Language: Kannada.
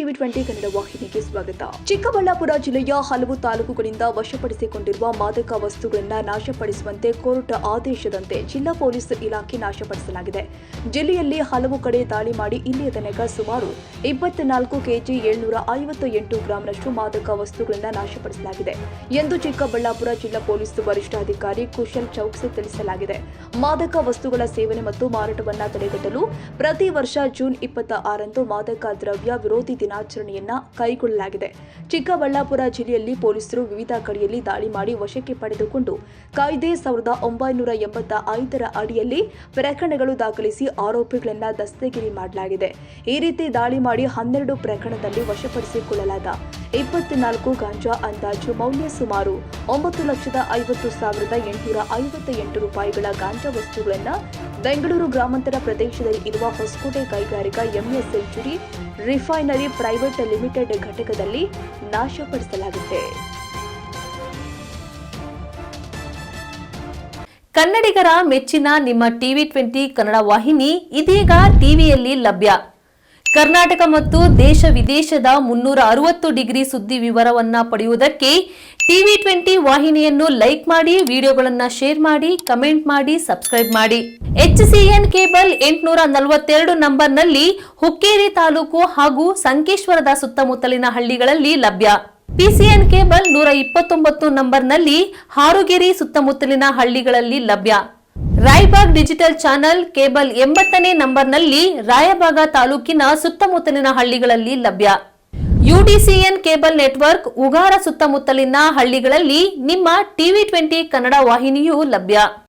ಟಿವಿ20 ಕನ್ನಡ ವಾಹಿನಿಗೆ ಸ್ವಾಗತ. ಚಿಕ್ಕಬಳ್ಳಾಪುರ ಜಿಲ್ಲೆಯ ಹಲವು ತಾಲೂಕುಗಳಿಂದ ವಶಪಡಿಸಿಕೊಂಡಿರುವ ಮಾದಕ ವಸ್ತುಗಳನ್ನು ನಾಶಪಡಿಸುವಂತೆ ಕೋರ್ಟ್ ಆದೇಶದಂತೆ ಜಿಲ್ಲಾ ಪೊಲೀಸ್ ಇಲಾಖೆ ನಾಶಪಡಿಸಲಾಗಿದೆ. ಜಿಲ್ಲೆಯಲ್ಲಿ ಹಲವು ಕಡೆ ದಾಳಿ ಮಾಡಿ ಇಲ್ಲಿಯ ತನಕ ಸುಮಾರು 24 ಕೆಜಿ 758 ಗ್ರಾಂನಷ್ಟು ಮಾದಕ ವಸ್ತುಗಳನ್ನು ನಾಶಪಡಿಸಲಾಗಿದೆ ಎಂದು ಚಿಕ್ಕಬಳ್ಳಾಪುರ ಜಿಲ್ಲಾ ಪೊಲೀಸ್ ವರಿಷ್ಠಾಧಿಕಾರಿ ಕುಶಲ್ ಚೌಕ್ಸಿ ತಿಳಿಸಲಾಗಿದೆ. ಮಾದಕ ವಸ್ತುಗಳ ಸೇವನೆ ಮತ್ತು ಮಾರಾಟವನ್ನು ತಡೆಗಟ್ಟಲು ಪ್ರತಿ ವರ್ಷ ಜೂನ್ 26ರಂದು ಮಾದಕ ದ್ರವ್ಯ ವಿರೋಧಿ ದಿನಾಚರಣೆಯನ್ನ ಕೈಗೊಳ್ಳಲಾಗಿದೆ. ಚಿಕ್ಕಬಳ್ಳಾಪುರ ಜಿಲ್ಲೆಯಲ್ಲಿ ಪೊಲೀಸರು ವಿವಿಧ ಕಡೆಯಲ್ಲಿ ದಾಳಿ ಮಾಡಿ ವಶಕ್ಕೆ ಪಡೆದುಕೊಂಡು ಕಾಯ್ದೆ 1985ರ ಅಡಿಯಲ್ಲಿ ಪ್ರಕರಣಗಳು ದಾಖಲಿಸಿ ಆರೋಪಿಗಳನ್ನು ದಸ್ತಗಿರಿ ಮಾಡಲಾಗಿದೆ. ಈ ರೀತಿ ದಾಳಿ ಮಾಡಿ 12 ಪ್ರಕರಣದಲ್ಲಿ ವಶಪಡಿಸಿಕೊಳ್ಳಲಾದ 24 ಗಾಂಜಾ ಅಂದಾಜು ಮೌಲ್ಯ ಸುಮಾರು 9,50,858 ರೂಪಾಯಿಗಳ ಗಾಂಜಾ ವಸ್ತುಗಳನ್ನು ಬೆಂಗಳೂರು ಗ್ರಾಮಾಂತರ ಪ್ರದೇಶದಲ್ಲಿ ಇರುವ ಹೊಸಕೋಟೆ ಕೈಗಾರಿಕಾ MS century refinery private limited ಘಟಕದಲ್ಲಿ ನಾಶಪಡಿಸಲಾಗಿದೆ. ಕನ್ನಡಿಗರ ಮೆಚ್ಚಿನ ನಿಮ್ಮ ಟಿವಿ20 ಕನ್ನಡ ವಾಹಿನಿ ಇದೀಗ ಟಿವಿಯಲ್ಲಿ ಲಭ್ಯ. ಕರ್ನಾಟಕ ಮತ್ತು ದೇಶ ವಿದೇಶದ 360 ಡಿಗ್ರಿ ಸುದ್ದಿ ವಿವರವನ್ನ ಪಡೆಯುವುದಕ್ಕೆ ಟಿವಿ20 ವಾಹಿನಿಯನ್ನು ಲೈಕ್ ಮಾಡಿ, ವಿಡಿಯೋಗಳನ್ನು ಶೇರ್ ಮಾಡಿ, ಕಮೆಂಟ್ ಮಾಡಿ, ಸಬ್ಸ್ಕ್ರೈಬ್ ಮಾಡಿ. HCN ಕೇಬಲ್ 842 ನಂಬರ್ನಲ್ಲಿ ಹುಕ್ಕೇರಿ ತಾಲೂಕು ಹಾಗೂ ಸಂಕೇಶ್ವರದ ಸುತ್ತಮುತ್ತಲಿನ ಹಳ್ಳಿಗಳಲ್ಲಿ ಲಭ್ಯ. PCN ಕೇಬಲ್ 129 ನಂಬರ್ನಲ್ಲಿ ಹಾರುಗೆರೆ ಸುತ್ತಮುತ್ತಲಿನ ಹಳ್ಳಿಗಳಲ್ಲಿ ಲಭ್ಯ. ರಾಯಬಾಗ್ ಡಿಜಿಟಲ್ ಚಾನೆಲ್ ಕೇಬಲ್ 80ನೇ ನಂಬರ್ನಲ್ಲಿ ರಾಯಬಾಗ ತಾಲೂಕಿನ ಸುತ್ತಮುತ್ತಲಿನ ಹಳ್ಳಿಗಳಲ್ಲಿ ಲಭ್ಯ. UDCN ಕೇಬಲ್ ನೆಟ್ವರ್ಕ್ ಉಗಾರ ಸುತ್ತಮುತ್ತಲಿನ ಹಳ್ಳಿಗಳಲ್ಲಿ ನಿಮ್ಮ ಟಿವಿ20 ಕನ್ನಡ ವಾಹಿನಿಯೂ ಲಭ್ಯ.